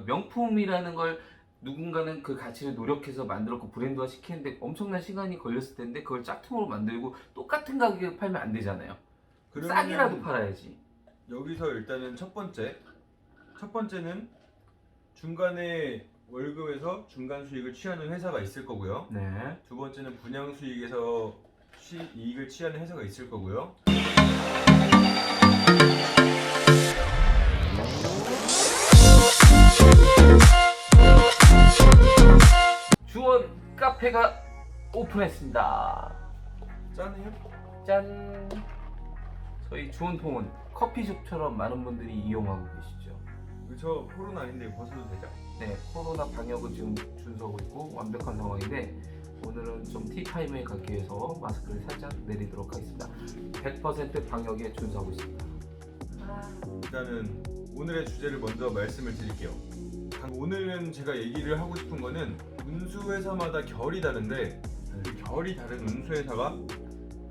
명품이라는 걸 누군가는 그 가치를 노력해서 만들었고 브랜드화 시키는데 엄청난 시간이 걸렸을 텐데 그걸 짝퉁으로 만들고 똑같은 가격에 팔면 안 되잖아요. 싸게라도 팔아야지. 여기서 일단은 첫 번째는 중간에 월급에서 중간 수익을 취하는 회사가 있을 거고요. 네. 두 번째는 분양 수익에서 이익을 취하는 회사가 있을 거고요. 주원 카페가 오픈했습니다. 짠해요? 짠! 저희 주원통은 커피숍처럼 많은 분들이 이용하고 계시죠. 저 코로나 아닌데 벗어도 되죠? 네, 코로나 방역은 지금 준수하고 있고 완벽한 상황인데 오늘은 좀 티타임을 갖기 위해서 마스크를 살짝 내리도록 하겠습니다. 100% 방역에 준수하고 있습니다. 일단은 오늘의 주제를 먼저 말씀을 드릴게요. 오늘은 제가 얘기를 하고 싶은 거는 운수회사마다 결이 다른데 그 결이 다른 운수회사가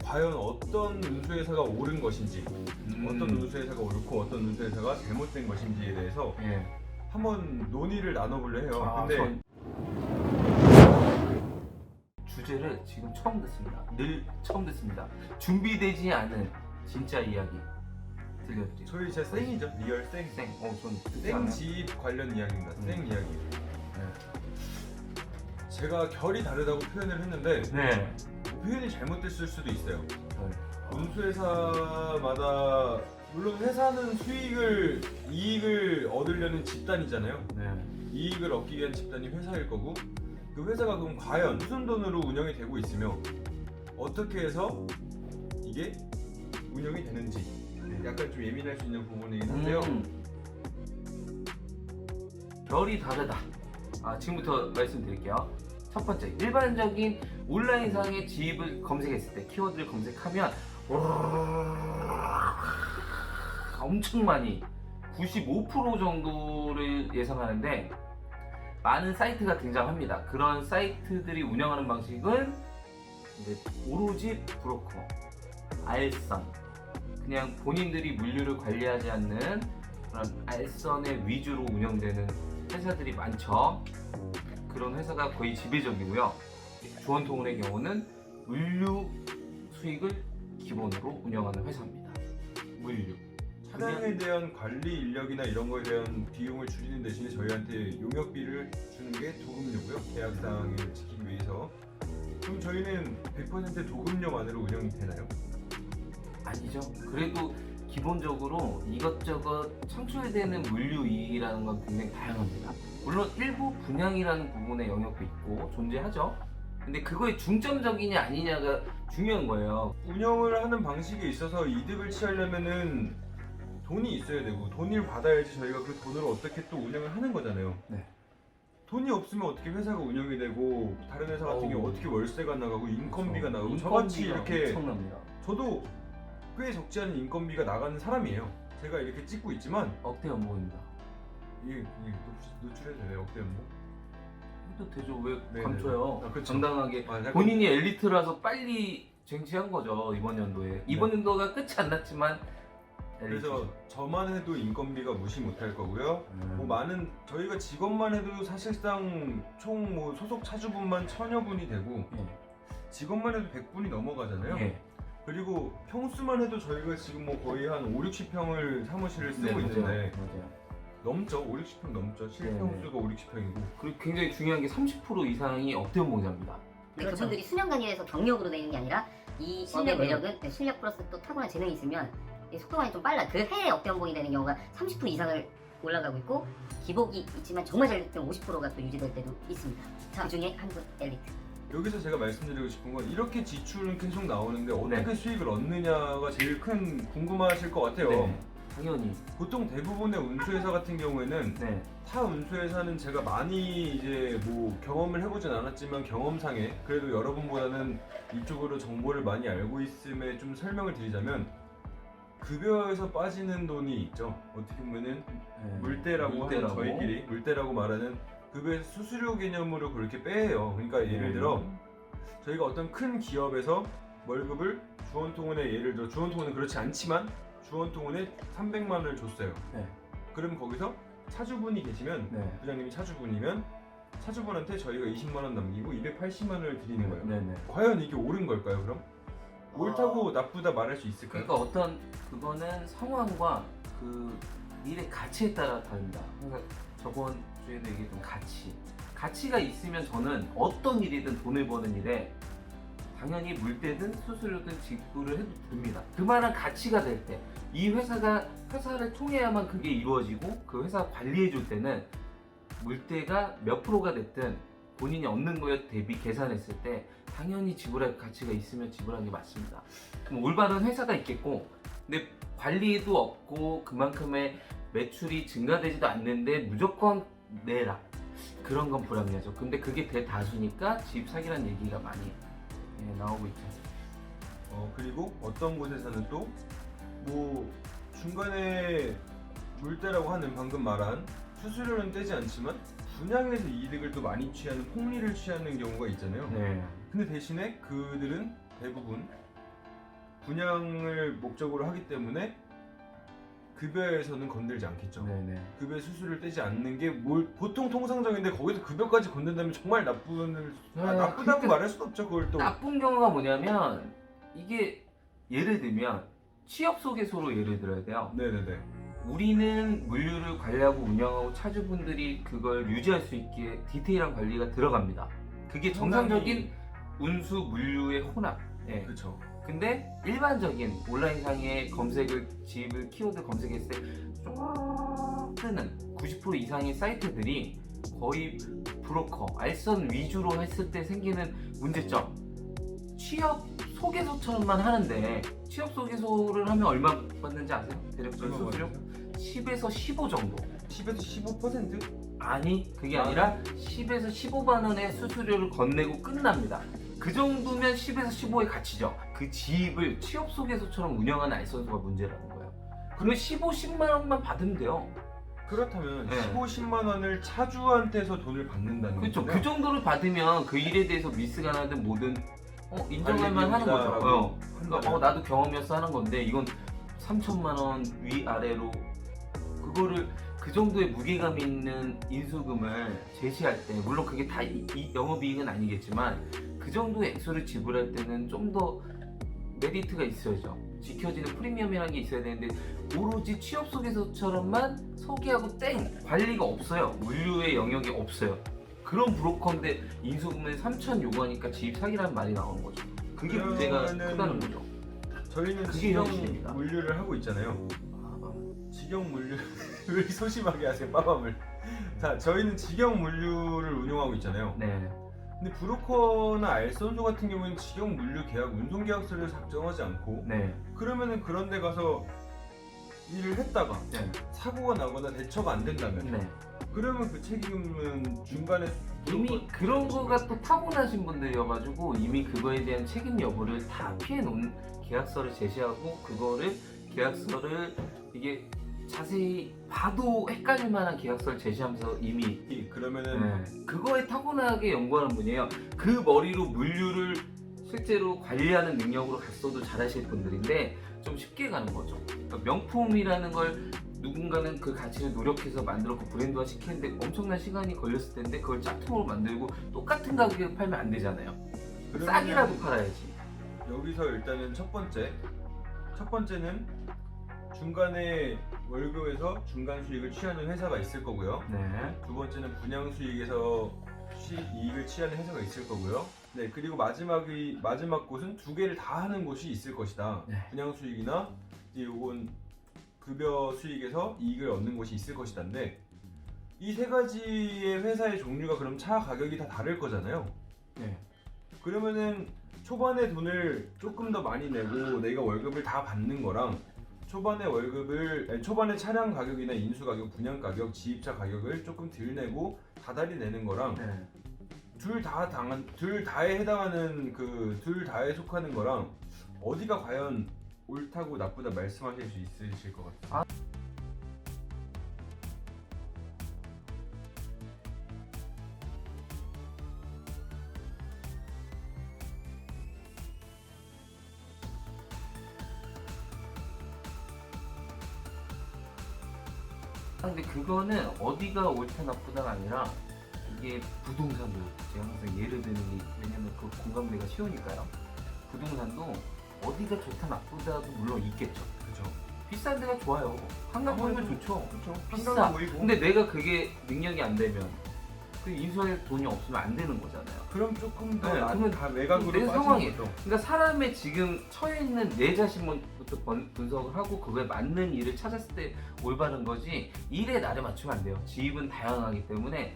과연 어떤 운수회사가 옳은 것인지 어떤 운수회사가 옳고 어떤 운수회사가 잘못된 것인지에 대해서 예. 한번 논의를 나눠보려 해요. 근데 주제를 지금 처음 듣습니다. 늘 처음 듣습니다. 준비되지 않은 진짜 이야기 들려드릴게요. 저희 제 생이죠. 리얼 생. 전 생집 관련 이야기입니다. 생 이야기. 제가 결이 다르다고 표현을 했는데 네. 표현이 잘못됐을 수도 있어요. 네. 운수회사마다 물론 회사는 이익을 얻으려는 집단이잖아요. 네. 이익을 얻기 위한 집단이 회사일 거고 그 회사가 그럼 과연 무슨 돈으로 운영이 되고 있으며 어떻게 해서 이게 운영이 되는지 약간 좀 예민할 수 있는 부분이긴 한데요. 결이 다르다. 지금부터 말씀드릴게요. 첫 번째, 일반적인 온라인상의 집을 검색했을 때 키워드를 검색하면 엄청 많이 95% 정도를 예상하는데 많은 사이트가 등장합니다. 그런 사이트들이 운영하는 방식은 이제 오로지 브로커, 알선, 그냥 본인들이 물류를 관리하지 않는 그런 알선의 위주로 운영되는 회사들이 많죠. 그런 회사가 거의 지배적이고요. 주원통운의 경우는 물류 수익을 기본으로 운영하는 회사입니다. 물류. 차량에 대한 관리 인력이나 이런 거에 대한 비용을 줄이는 대신에 저희한테 용역비를 주는 게 도급료고요. 계약사항을 지키기 위해서. 그럼 저희는 100% 도급료만으로 운영이 되나요? 아니죠. 그래도 기본적으로 이것저것 창출되는 물류 이익이라는 건 굉장히 다양합니다. 물론 일부 분양이라는 부분의 영역도 있고 존재하죠. 근데 그거에 중점적이냐 아니냐가 중요한 거예요. 운영을 하는 방식에 있어서 이득을 취하려면은 돈이 있어야 되고 돈을 받아야지 저희가 그 돈으로 어떻게 또 운영을 하는 거잖아요. 네. 돈이 없으면 어떻게 회사가 운영이 되고 다른 회사 같은 경우 어떻게 월세가 나가고 인건비가 나가고 인건비가 저같이 이렇게 엄청납니다. 저도 꽤 적지 않은 인건비가 나가는 사람이에요. 제가 이렇게 찍고 있지만 억대 연봉입니다. 이게 노출해도 되나요? 억대 연봉? 해도 되죠. 왜 네네네. 감춰요? 그쵸. 정당하게 약간 본인이 엘리트라서 빨리 쟁취한 거죠. 이번 연도에. 이번 연도가 끝이 안 났지만 그래서 저만 해도 인건비가 무시 못할 거고요. 뭐 많은 저희가 직원만 해도 사실상 총 뭐 소속 차주분만 1000여 분이 되고 직원만 해도 100분이 넘어가잖아요. 예. 그리고 평수만 해도 저희가 지금 뭐 거의 한 5, 60평을 사무실을 쓰고 네, 있는데 맞아요. 넘죠. 5, 60평 넘죠. 실평수가 5, 60평이고. 그리고 굉장히 중요한 게 30% 이상이 억대 연봉자입니다. 근데 그분들이 수년간 일해서 경력으로 되는 게 아니라 이 실력 매력은 실력 플러스 또 타고난 재능이 있으면 이 속도감이 좀 빨라. 그 해에 억대 연봉이 되는 경우가 30% 이상을 올라가고 있고 기복이 있지만 정말 잘 됐을 때 50%가 또 유지될 때도 있습니다. 그 중에 한국 엘리트. 여기서 제가 말씀드리고 싶은 건 이렇게 지출은 계속 나오는데 어떻게 네. 수익을 얻느냐가 제일 큰 궁금하실 것 같아요. 네, 당연히. 보통 대부분의 운수회사 같은 경우에는 네. 타 운수회사는 제가 많이 이제 뭐 경험을 해보진 않았지만 경험상에 그래도 여러분보다는 이쪽으로 정보를 많이 알고 있음에 좀 설명을 드리자면 급여에서 빠지는 돈이 있죠. 어떻게 보면은 물대라고 하는 저희끼리 물대라고 말하는 급여에서 수수료 개념으로 그렇게 빼요. 그러니까 예를 들어 저희가 어떤 큰 기업에서 월급을 주원통운에 예를 들어 주원통운은 그렇지 않지만 주원통운에 300만 원을 줬어요. 네. 그럼 거기서 차주분이 계시면 네. 부장님이 차주분이면 차주분한테 저희가 20만 원 남기고 280만 원을 드리는 거예요. 네네. 과연 이게 옳은 걸까요? 그럼 옳다고 나쁘다 말할 수 있을까요? 그러니까 어떤 그거는 상황과 그 일의 가치에 따라 다릅니다. 그러니까 저번 주에도 얘기했던 가치가 있으면 저는 어떤 일이든 돈을 버는 일에 당연히 물때든 수수료든 지불을 해도 됩니다. 그만한 가치가 될 때, 이 회사를 통해야만 그게 이루어지고 그 회사 관리해 줄 때는 물때가 몇 프로가 됐든 본인이 얻는 거에 대비 계산했을 때 당연히 지불할 가치가 있으면 지불하는 게 맞습니다. 그럼 올바른 회사가 있겠고, 근데 관리도 없고 그만큼의 매출이 증가되지도 않는데 무조건 내라. 그런 건 불합리하죠. 근데 그게 대다수니까 집 사기라는 얘기가 많이 나오고 있죠. 그리고 어떤 곳에서는 또 뭐 중간에 물때라고 하는 방금 말한 수수료는 떼지 않지만 분양에서 이득을 또 많이 취하는 폭리를 취하는 경우가 있잖아요. 네. 근데 대신에 그들은 대부분 분양을 목적으로 하기 때문에 급여에서는 건들지 않겠죠. 네네. 급여 수수료를 떼지 않는 게 보통 통상적인데 거기서 급여까지 건든다면 정말 나쁘다고 그러니까 말할 수도 없죠. 그걸 또 나쁜 경우가 뭐냐면 이게 예를 들면 취업 소개소로 예를 들어야 돼요. 네네네. 우리는 물류를 관리하고 운영하고 차주분들이 그걸 유지할 수 있게 디테일한 관리가 들어갑니다. 그게 정상적인 운수 물류의 혼합. 예. 그렇죠. 근데 일반적인 온라인상의 검색을 집을 키워드 검색했을 때 쭉 뜨는 90% 이상의 사이트들이 거의 브로커, 알선 위주로 했을 때 생기는 문제점. 취업 소개소처럼만 하는데 취업 소개소를 하면 얼마 받는지 아세요? 대략적인 수수료? 10에서 15 정도. 10에서 15%? 아니 그게 아니라 10에서 15만 원의 수수료를 건네고 끝납니다. 그 정도면 10에서 15의 가치죠. 그 집을 취업 소개소처럼 운영하는 알선소가 문제라는 거예요. 그러면 15, 10만 원만 받으면 돼요. 그렇다면 네. 15, 10만 원을 차주한테서 돈을 받는다는 그렇죠. 거죠. 그 정도를 받으면 그 일에 대해서 미스가 나든 뭐든 인정할만 하는 거죠. 그러니까 나도 경험이어서 하는 건데 이건 3천만 원 위아래로 그거를 그 정도의 무게감 있는 인수금을 제시할 때 물론 그게 다 영업이익은 아니겠지만 그 정도의 액수를 지불할 때는 좀 더 메리트가 있어야죠. 지켜지는 프리미엄이라는 게 있어야 되는데 오로지 취업 소개서처럼만 소개하고 땡! 관리가 없어요. 물류의 영역이 없어요. 그런 브로커인데 인수금을 3천 요구하니까 지입 사기라는 말이 나오는 거죠. 그게 문제가 그러면은 크다는 거죠. 저희는 그게 직영 현실입니다. 물류를 하고 있잖아요. 직영 물류 왜 이렇게 소심하게 하세요, 빠밤을. 자, 저희는 직영 물류를 운영하고 있잖아요. 네. 근데 브로커나 알선소 같은 경우에는 직영 물류 계약, 운송 계약서를 작성하지 않고 네. 그러면은 그런 데 가서 일을 했다가 네. 사고가 나거나 대처가 안 된다면 네. 그러면 그 책임은 중간에 이미 그런 거가 또 타고나신 분들이어가지고 이미 그거에 대한 책임 여부를 다 피해 놓은 계약서를 제시하고 그거를 계약서를 이게 자세히 봐도 헷갈릴 만한 계약서를 제시하면서 이미 그러면은 그거에 타고나게 연구하는 분이에요. 그 머리로 물류를 실제로 관리하는 능력으로 갔어도 잘하실 분들인데 좀 쉽게 가는 거죠. 그러니까 명품이라는 걸 누군가는 그 가치를 노력해서 만들었고 브랜드화 시키는데 엄청난 시간이 걸렸을 텐데 그걸 짝퉁으로 만들고 똑같은 가격에 팔면 안 되잖아요. 그러면은 싸게라도 팔아야지. 여기서 일단은 첫 번째는 중간에 월급에서 중간 수익을 취하는 회사가 있을 거고요. 네. 두 번째는 분양 수익에서 이익을 취하는 회사가 있을 거고요. 네, 그리고 마지막 곳은 두 개를 다 하는 곳이 있을 것이다. 네. 분양 수익이나 이제 요건 급여 수익에서 이익을 얻는 곳이 있을 것이다인데 이 세 가지의 회사의 종류가 그럼 차 가격이 다 다를 거잖아요. 네. 그러면은 초반에 돈을 조금 더 많이 내고 내가 월급을 다 받는 거랑 초반에 차량 가격이나 인수 가격, 분양 가격, 지입차 가격을 조금 덜 내고 다달이 내는 거랑 네. 둘 다에 해당하는 둘 다에 속하는 거랑 어디가 과연 옳다고 나쁘다 말씀하실 수 있으실 것 같아요. 근데 그거는 어디가 옳다 나쁘다가 아니라 이게 부동산도 제가 항상 예를 드는 게 왜냐면 그 공감대가 쉬우니까요. 부동산도 어디가 좋다 나쁘다도 물론 있겠죠. 그죠. 비싼 데가 좋아요. 한강 보이면 좋죠. 그렇죠. 비싸. 한강 보이고. 근데 내가 그게 능력이 안 되면 그 인수할 돈이 없으면 안 되는 거잖아요. 그럼 조금 더 네, 그러면 다 외곽으로 내 빠지는 상황이 거죠. 그러니까 사람의 지금 처해 있는 내 자신부터 분석을 하고 그거에 맞는 일을 찾았을 때 올바른 거지 일에 나를 맞추면 안 돼요. 지입은 다양하기 때문에